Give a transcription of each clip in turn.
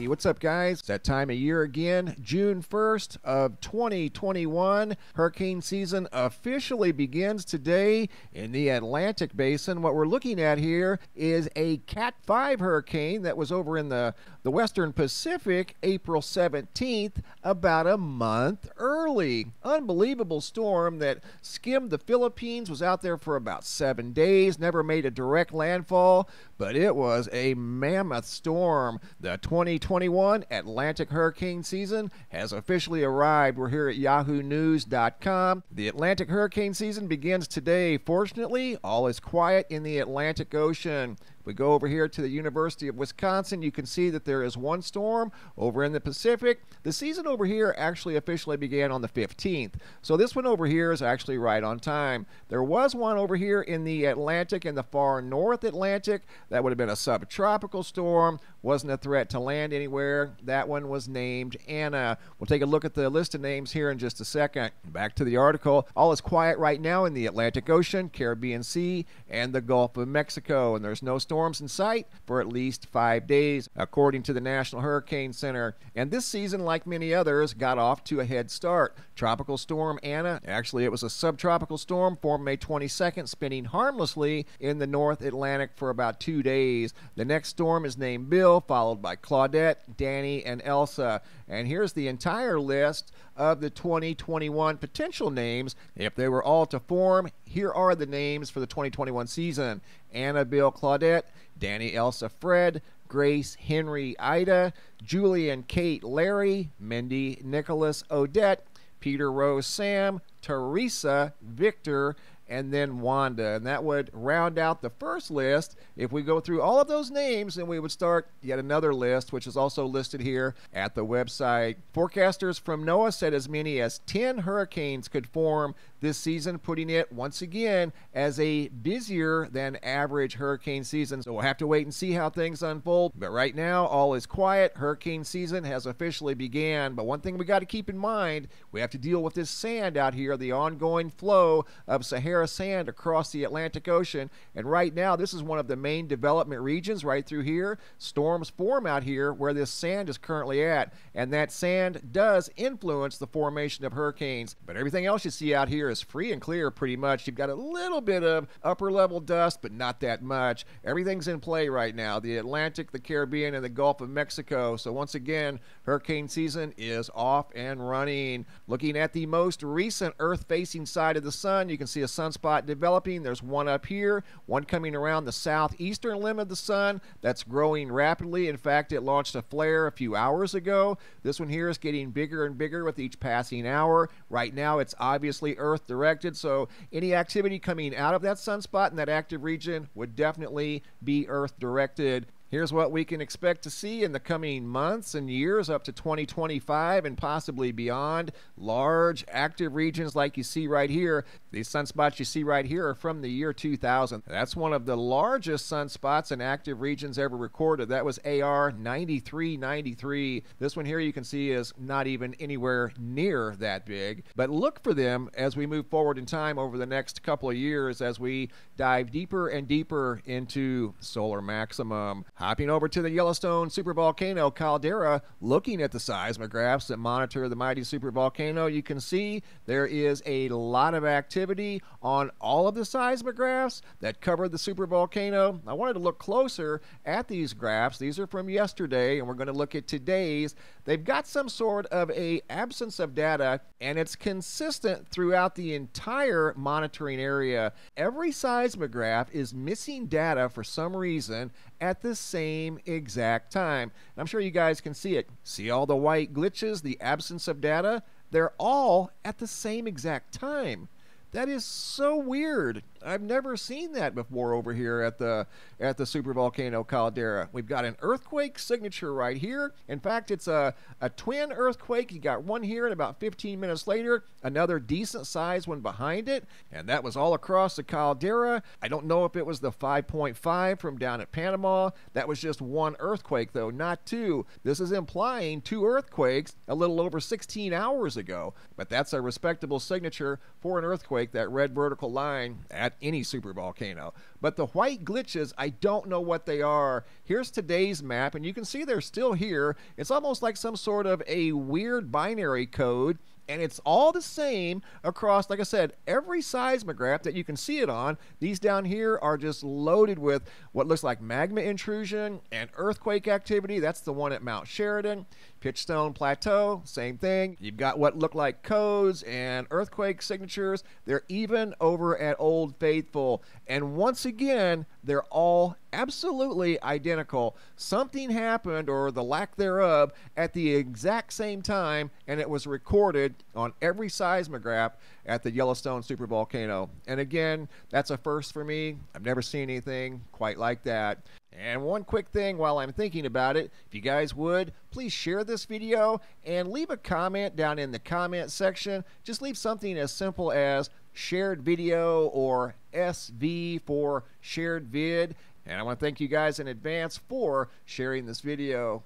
Hey, what's up, guys? It's that time of year again, June 1st of 2021. Hurricane season officially begins today in the Atlantic Basin. What we're looking at here is a Cat 5 hurricane that was over in the Western Pacific April 17th, about a month early. Unbelievable storm that skimmed the Philippines, was out there for about 7 days, never made a direct landfall, but it was a mammoth storm. The 2021 Atlantic hurricane season has officially arrived. We're here at yahoonews.com. The Atlantic hurricane season begins today. Fortunately, all is quiet in the Atlantic Ocean. We go over here to the University of Wisconsin. You can see that there is one storm over in the Pacific. The season over here actually officially began on the 15th. So this one over here is actually right on time. There was one over here in the Atlantic, in the far North Atlantic. That would have been a subtropical storm. Wasn't a threat to land anywhere. That one was named Anna. We'll take a look at the list of names here in just a second. Back to the article. All is quiet right now in the Atlantic Ocean, Caribbean Sea, and the Gulf of Mexico. And there's no storms in sight for at least 5 days, according to the National Hurricane Center. And this season, like many others, got off to a head start. Tropical Storm Anna, actually it was a subtropical storm, formed May 22nd, spinning harmlessly in the North Atlantic for about 2 days. The next storm is named Bill, followed by Claudette, Danny, and Elsa. And here's the entire list of the 2021 potential names. If they were all to form, here are the names for the 2021 season: Anna, Bill, Claudette, Danny, Elsa, Fred, Grace, Henry, Ida, Julie and Kate, Larry, Mindy, Nicholas, Odette, Peter, Rose, Sam, Teresa, Victor, and then Wanda. And that would round out the first list. If we go through all of those names, then we would start yet another list, which is also listed here at the website. Forecasters from NOAA said as many as 10 hurricanes could form this season, putting it once again as a busier than average hurricane season. So we'll have to wait and see how things unfold. But right now, all is quiet. Hurricane season has officially began. But one thing we got to keep in mind, we have to deal with this sand out here, the ongoing flow of Sahara sand across the Atlantic Ocean. And right now, this is one of the main development regions right through here. Storms form out here where this sand is currently at. And that sand does influence the formation of hurricanes. But everything else you see out here is free and clear pretty much. You've got a little bit of upper level dust, but not that much. Everything's in play right now. The Atlantic, the Caribbean, and the Gulf of Mexico. So once again, hurricane season is off and running. Looking at the most recent Earth-facing side of the sun, you can see a sunspot developing. There's one up here, one coming around the southeastern limb of the sun that's growing rapidly. In fact, it launched a flare a few hours ago. This one here is getting bigger and bigger with each passing hour. Right now, it's obviously Earth directed, so any activity coming out of that sunspot in that active region would definitely be Earth directed. Here's what we can expect to see in the coming months and years up to 2025 and possibly beyond. Large active regions like you see right here. These sunspots you see right here are from the year 2000. That's one of the largest sunspots and active regions ever recorded. That was AR 9393. This one here you can see is not even anywhere near that big. But look for them as we move forward in time over the next couple of years as we dive deeper and deeper into solar maximum. Hopping over to the Yellowstone supervolcano Caldera, looking at the seismographs that monitor the mighty supervolcano, you can see there is a lot of activity on all of the seismographs that cover the supervolcano. I wanted to look closer at these graphs. These are from yesterday, and we're going to look at today's. They've got some sort of a absence of data, and it's consistent throughout the entire monitoring area. Every seismograph is missing data for some reason at the same exact time. And I'm sure you guys can see it. See all the white glitches, the absence of data? They're all at the same exact time. That is so weird. I've never seen that before over here at the supervolcano Caldera. We've got an earthquake signature right here. In fact, it's a twin earthquake. You got one here, and about 15 minutes later, another decent sized one behind it. And that was all across the Caldera. I don't know if it was the 5.5 from down at Panama. That was just one earthquake, though, not two. This is implying two earthquakes a little over 16 hours ago. But that's a respectable signature for an earthquake break that red vertical line at any supervolcano. But the white glitches, I don't know what they are. Here's today's map, and you can see they're still here. It's almost like some sort of a weird binary code, and it's all the same across, like I said, every seismograph that you can see it on. These down here are just loaded with what looks like magma intrusion and earthquake activity. That's the one at Mount Sheridan. Pitchstone Plateau, same thing. You've got what look like codes and earthquake signatures. They're even over at Old Faithful. And once again, they're all absolutely identical. Something happened, or the lack thereof, at the exact same time, and it was recorded on every seismograph at the Yellowstone supervolcano. And again, that's a first for me. I've never seen anything quite like that. And one quick thing while I'm thinking about it, if you guys would, please share this video and leave a comment down in the comment section. Just leave something as simple as shared video or SV for shared vid. And I want to thank you guys in advance for sharing this video.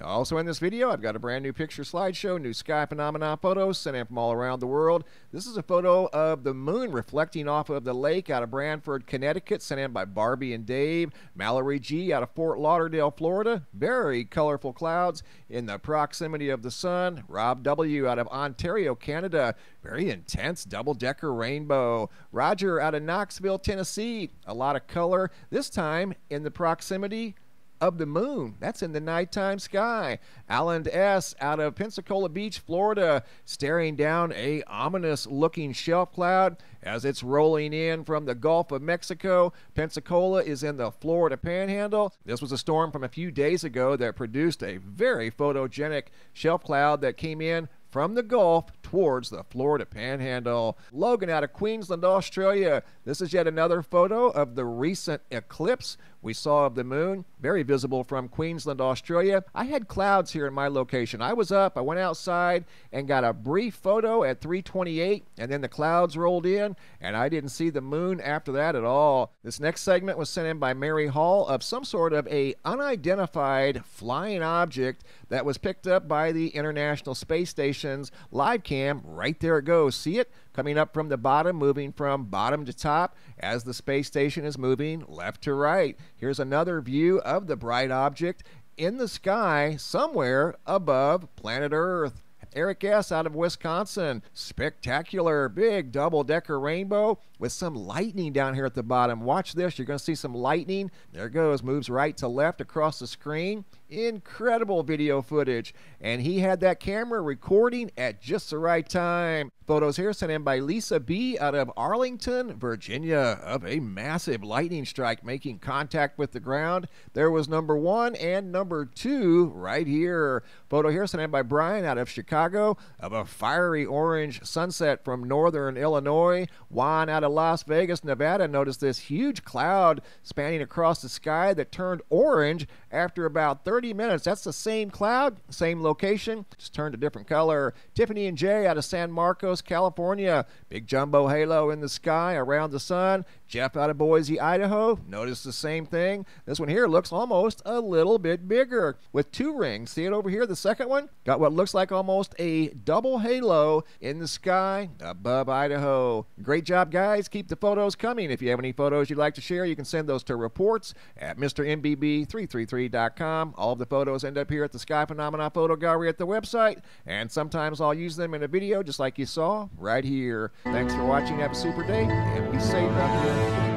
Also in this video, I've got a brand new picture slideshow, new sky phenomena photos sent in from all around the world. This is a photo of the moon reflecting off of the lake out of Branford, Connecticut, sent in by Barbie and Dave. Mallory G out of Fort Lauderdale, Florida. Very colorful clouds in the proximity of the sun. Rob W out of Ontario, Canada. Very intense double-decker rainbow. Roger out of Knoxville, Tennessee. A lot of color, this time in the proximity of the moon. That's in the nighttime sky. Alan S out of Pensacola Beach, Florida, staring down a ominous looking shelf cloud as it's rolling in from the Gulf of Mexico. Pensacola is in the Florida Panhandle. This was a storm from a few days ago that produced a very photogenic shelf cloud that came in from the Gulf towards the Florida Panhandle. Logan out of Queensland, Australia. This is yet another photo of the recent eclipse we saw of the moon. Very visible from Queensland, Australia. I had clouds here in my location. I was up, I went outside and got a brief photo at 3:28, and then the clouds rolled in, and I didn't see the moon after that at all. This next segment was sent in by Mary Hall of some sort of a unidentified flying object that was picked up by the International Space Station's live cam. Right there it goes. See it? Coming up from the bottom, moving from bottom to top as the space station is moving left to right. Here's another view of the bright object in the sky somewhere above planet Earth. Eric S out of Wisconsin. Spectacular big double-decker rainbow with some lightning down here at the bottom. Watch this. You're going to see some lightning. There it goes. Moves right to left across the screen. Incredible video footage. And he had that camera recording at just the right time. Photos here sent in by Lisa B out of Arlington, Virginia, of a massive lightning strike making contact with the ground. There was number 1 and number 2 right here. Photo here sent in by Brian out of Chicago of a fiery orange sunset from northern Illinois. Juan out of Las Vegas, Nevada, noticed this huge cloud spanning across the sky that turned orange after about 30 minutes. That's the same cloud, same location, just turned a different color. Tiffany and Jay out of San Marcos, California. Big jumbo halo in the sky around the sun. Jeff out of Boise, Idaho. Notice the same thing. This one here looks almost a little bit bigger with 2 rings. See it over here? The second one got what looks like almost a double halo in the sky above Idaho. Great job, guys. Keep the photos coming. If you have any photos you'd like to share, you can send those to reports at MrMBB333.com. All of the photos end up here at the Sky Phenomena Photo Gallery at the website, and sometimes I'll use them in a video just like you saw right here. Thanks for watching. Have a super day, and be safe out there.